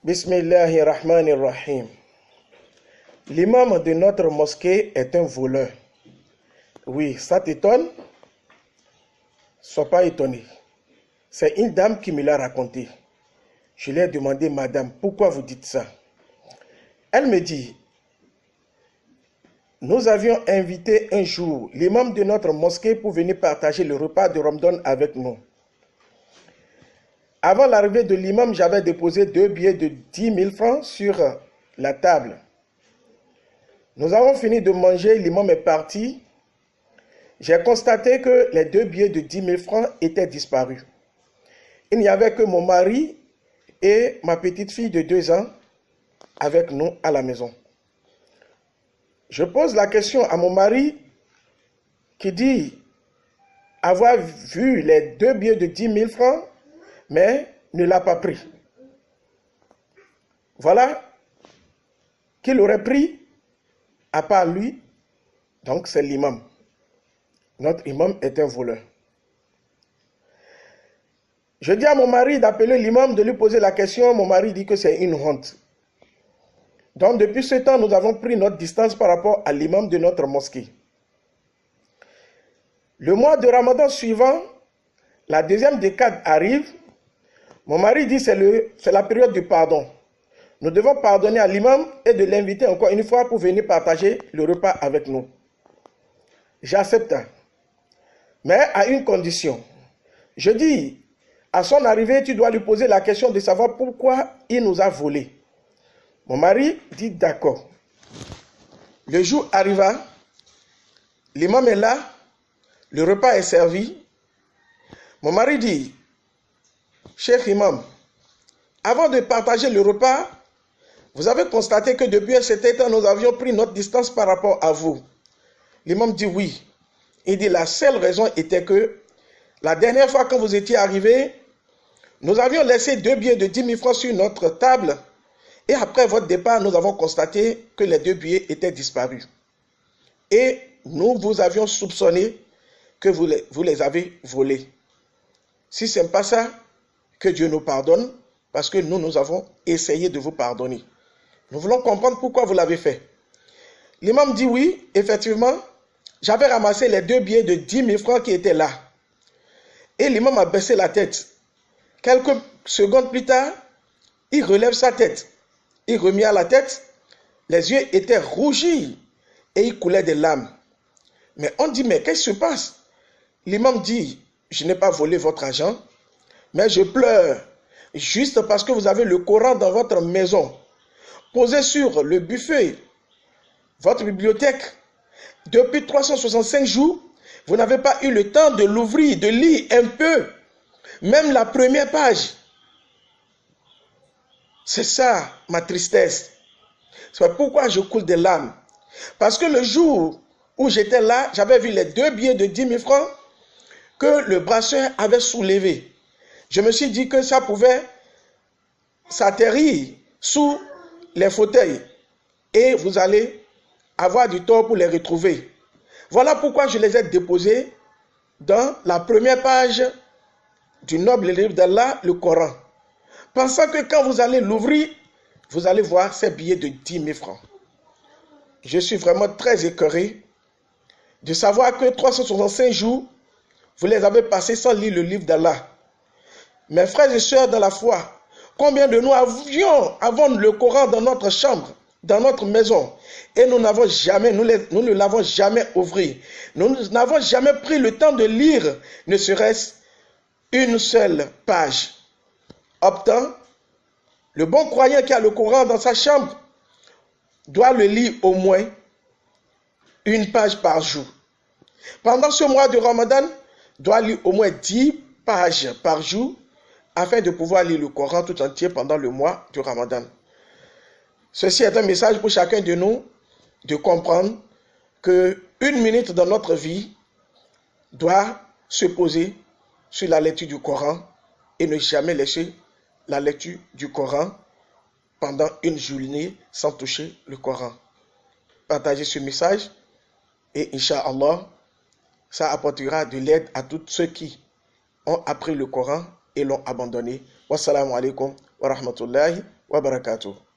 Bismillahirrahmanirrahim. L'imam de notre mosquée est un voleur. Oui, ça t'étonne? Sois pas étonné. C'est une dame qui me l'a raconté. Je lui ai demandé, madame, pourquoi vous dites ça? Elle me dit, nous avions invité un jour l'imam de notre mosquée pour venir partager le repas de Ramadan avec nous. Avant l'arrivée de l'imam, j'avais déposé 2 billets de 10 000 francs sur la table. Nous avons fini de manger, l'imam est parti. J'ai constaté que les 2 billets de 10 000 francs étaient disparus. Il n'y avait que mon mari et ma petite fille de 2 ans avec nous à la maison. Je pose la question à mon mari qui dit avoir vu les 2 billets de 10 000 francs, mais ne l'a pas pris. Voilà qu'il aurait pris à part lui, donc c'est l'imam. Notre imam est un voleur. Je dis à mon mari d'appeler l'imam, de lui poser la question. Mon mari dit que c'est une honte. Donc depuis ce temps, nous avons pris notre distance par rapport à l'imam de notre mosquée. Le mois de Ramadan suivant, la deuxième décade arrive. Mon mari dit que c'est la période du pardon. Nous devons pardonner à l'imam et de l'inviter encore une fois pour venir partager le repas avec nous. J'accepte. Mais à une condition. Je dis, à son arrivée, tu dois lui poser la question de savoir pourquoi il nous a volé. Mon mari dit d'accord. Le jour arriva, l'imam est là, le repas est servi. Mon mari dit, cher imam, avant de partager le repas, vous avez constaté que depuis un certain temps, nous avions pris notre distance par rapport à vous. L'imam dit oui. Il dit la seule raison était que la dernière fois quand vous étiez arrivé, nous avions laissé 2 billets de 10 000 francs sur notre table et après votre départ, nous avons constaté que les 2 billets étaient disparus. Et nous vous avions soupçonné que vous les avez volés. Si ce n'est pas ça, que Dieu nous pardonne parce que nous avons essayé de vous pardonner. Nous voulons comprendre pourquoi vous l'avez fait. L'imam dit oui, effectivement, j'avais ramassé les 2 billets de 10 000 francs qui étaient là. Et l'imam a baissé la tête. Quelques secondes plus tard, il relève sa tête. Il remet à la tête, les yeux étaient rougis et il coulait des larmes. Mais on dit, mais qu'est-ce qui se passe? L'imam dit, je n'ai pas volé votre argent, mais je pleure juste parce que vous avez le Coran dans votre maison, posé sur le buffet, votre bibliothèque. Depuis 365 jours, vous n'avez pas eu le temps de l'ouvrir, de lire un peu, même la première page. C'est ça ma tristesse. C'est pourquoi je coule des larmes. Parce que le jour où j'étais là, j'avais vu les 2 billets de 10 000 francs que le brasseur avait soulevés. Je me suis dit que ça pouvait s'atterrir sous les fauteuils et vous allez avoir du tort pour les retrouver. Voilà pourquoi je les ai déposés dans la première page du noble livre d'Allah, le Coran. Pensant que quand vous allez l'ouvrir, vous allez voir ces billets de 10 000 francs. Je suis vraiment très écœuré de savoir que 365 jours, vous les avez passés sans lire le livre d'Allah. Mes frères et sœurs dans la foi, combien de nous avons le Coran dans notre chambre, dans notre maison, et nous ne l'avons jamais ouvert. Nous n'avons jamais pris le temps de lire, ne serait-ce une seule page. Pourtant, le bon croyant qui a le Coran dans sa chambre doit le lire au moins une page par jour. Pendant ce mois de Ramadan, doit lire au moins 10 pages par jour afin de pouvoir lire le Coran tout entier pendant le mois de Ramadan. Ceci est un message pour chacun de nous de comprendre que 1 minute dans notre vie doit se poser sur la lecture du Coran et ne jamais laisser la lecture du Coran pendant une journée sans toucher le Coran. Partagez ce message et Inch'Allah, ça apportera de l'aide à tous ceux qui ont appris le Coran et l'ont abandonné. Wassalamu alaikum wa rahmatullahi wa wa barakatuh.